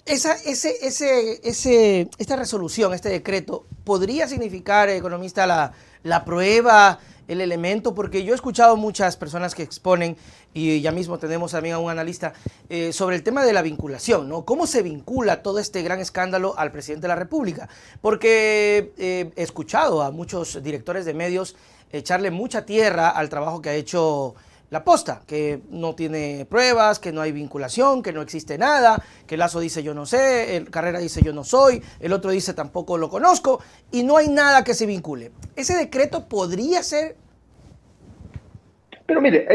Esta resolución, este decreto, ¿podría significar, economista, la prueba, el elemento? Porque yo he escuchado muchas personas que exponen, y ya mismo tenemos también a un analista, sobre el tema de la vinculación, ¿no? ¿Cómo se vincula todo este gran escándalo al presidente de la República? Porque he escuchado a muchos directores de medios echarle mucha tierra al trabajo que ha hecho La Posta, que no tiene pruebas, que no hay vinculación, que no existe nada, que Lasso dice yo no sé, el Carrera dice yo no soy, el otro dice tampoco lo conozco, y no hay nada que se vincule. ¿Ese decreto podría ser? Pero mire,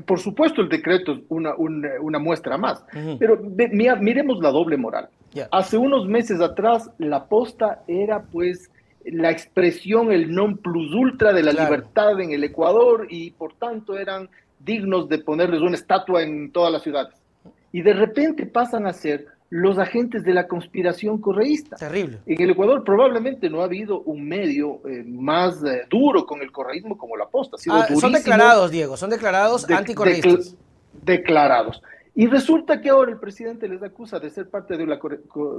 por supuesto el decreto es una muestra más, pero miremos la doble moral. Ya. Hace unos meses atrás, La Posta era pues la expresión, el non plus ultra de la Claro. libertad en el Ecuador y por tanto eran dignos de ponerles una estatua en todas las ciudades. Y de repente pasan a ser los agentes de la conspiración correísta. Terrible. En el Ecuador probablemente no ha habido un medio más duro con el correísmo como La Posta. Ha sido Son durísimo, declarados, Diego, son declarados de, de, anticorreístas. declarados. Y resulta que ahora el presidente les acusa de ser parte de la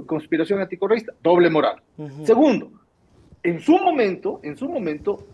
conspiración anticorreísta. Doble moral. Segundo, en su momento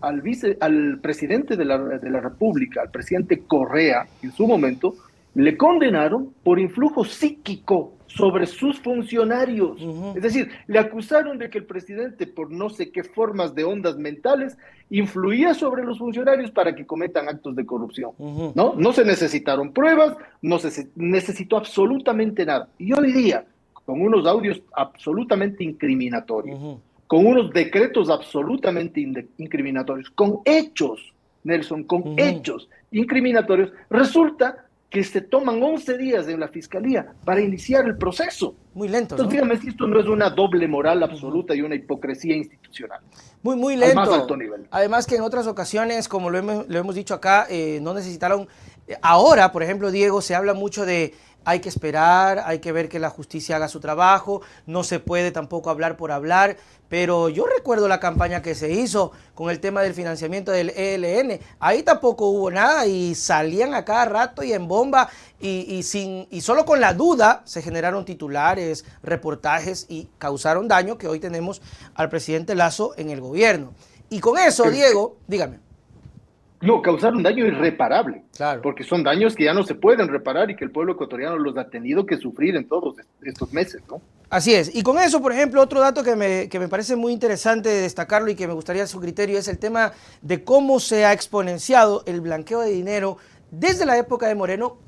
al presidente de la República, al presidente Correa, en su momento, le condenaron por influjo psíquico sobre sus funcionarios. Es decir, le acusaron de que el presidente, por no sé qué formas de ondas mentales, influía sobre los funcionarios para que cometan actos de corrupción. ¿No? No se necesitaron pruebas, no se necesitó absolutamente nada. Y hoy día, con unos audios absolutamente incriminatorios, con unos decretos absolutamente incriminatorios, con hechos, Nelson, con hechos incriminatorios, resulta que se toman 11 días en la fiscalía para iniciar el proceso. Muy lentos, Entonces, ¿no? dígame si esto no es una doble moral absoluta y una hipocresía institucional, Muy, muy al más lento. alto nivel. Además que en otras ocasiones, como lo hemos dicho acá, no necesitaron... Ahora, por ejemplo, Diego, se habla mucho de hay que esperar, hay que ver que la justicia haga su trabajo, no se puede tampoco hablar por hablar, pero yo recuerdo la campaña que se hizo con el tema del financiamiento del ELN, ahí tampoco hubo nada y salían a cada rato y en bomba y solo con la duda se generaron titulares, reportajes y causaron daño que hoy tenemos al presidente Lasso en el gobierno. Y con eso, Diego, dígame. No, causar un daño irreparable, Claro. porque son daños que ya no se pueden reparar y que el pueblo ecuatoriano los ha tenido que sufrir en todos estos meses, ¿no? Así es. Y con eso, por ejemplo, otro dato que me parece muy interesante destacarlo y que me gustaría su criterio es el tema de cómo se ha exponenciado el blanqueo de dinero desde la época de Moreno,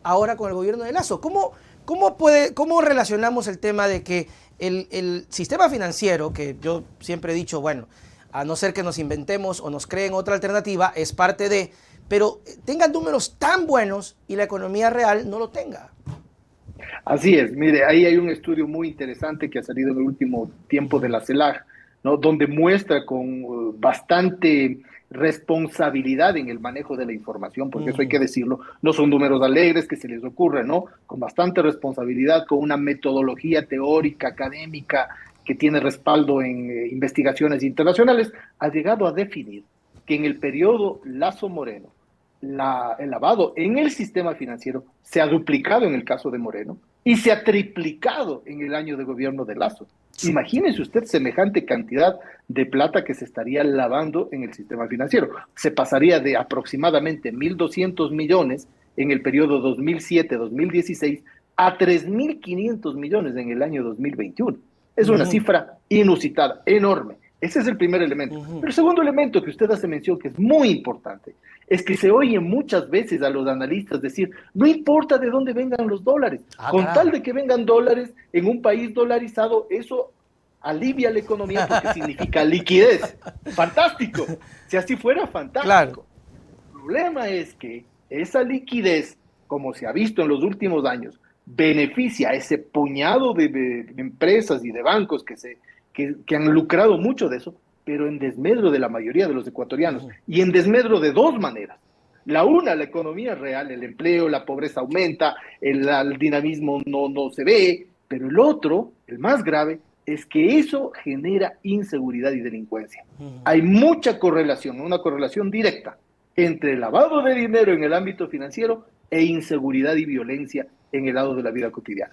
ahora con el gobierno de Lasso. ¿Cómo relacionamos el tema de que el sistema financiero, que yo siempre he dicho, bueno, a no ser que nos inventemos o nos creen otra alternativa, es parte de, pero tengan números tan buenos y la economía real no lo tenga? Así es, mire, ahí hay un estudio muy interesante que ha salido en el último tiempo de la CELAC, ¿no? Donde muestra con bastante responsabilidad en el manejo de la información, porque eso hay que decirlo, no son números alegres que se les ocurre, ¿no? Con bastante responsabilidad, con una metodología teórica, académica, que tiene respaldo en investigaciones internacionales, ha llegado a definir que en el periodo Lasso Moreno, el lavado en el sistema financiero se ha duplicado en el caso de Moreno y se ha triplicado en el año de gobierno de Lasso. Imagínese usted semejante cantidad de plata que se estaría lavando en el sistema financiero. Se pasaría de aproximadamente 1.200 millones en el periodo 2007-2016 a 3.500 millones en el año 2021. Es una cifra inusitada, enorme. Ese es el primer elemento. Pero el segundo elemento que usted hace mención, que es muy importante, es que se oye muchas veces a los analistas decir, no importa de dónde vengan los dólares, con tal Carajo. de que vengan dólares en un país dolarizado, eso alivia la economía porque significa liquidez. Fantástico. Si así fuera, Claro. fantástico. El problema es que esa liquidez, como se ha visto en los últimos años, beneficia a ese puñado de empresas y de bancos que han lucrado mucho de eso, pero en desmedro de la mayoría de los ecuatorianos y en desmedro de dos maneras. La una, la economía real, el empleo, la pobreza aumenta, el dinamismo no se ve, pero el otro, el más grave, es que eso genera inseguridad y delincuencia. Hay mucha correlación, una correlación directa entre el lavado de dinero en el ámbito financiero e inseguridad y violencia en el lado de la vida cotidiana.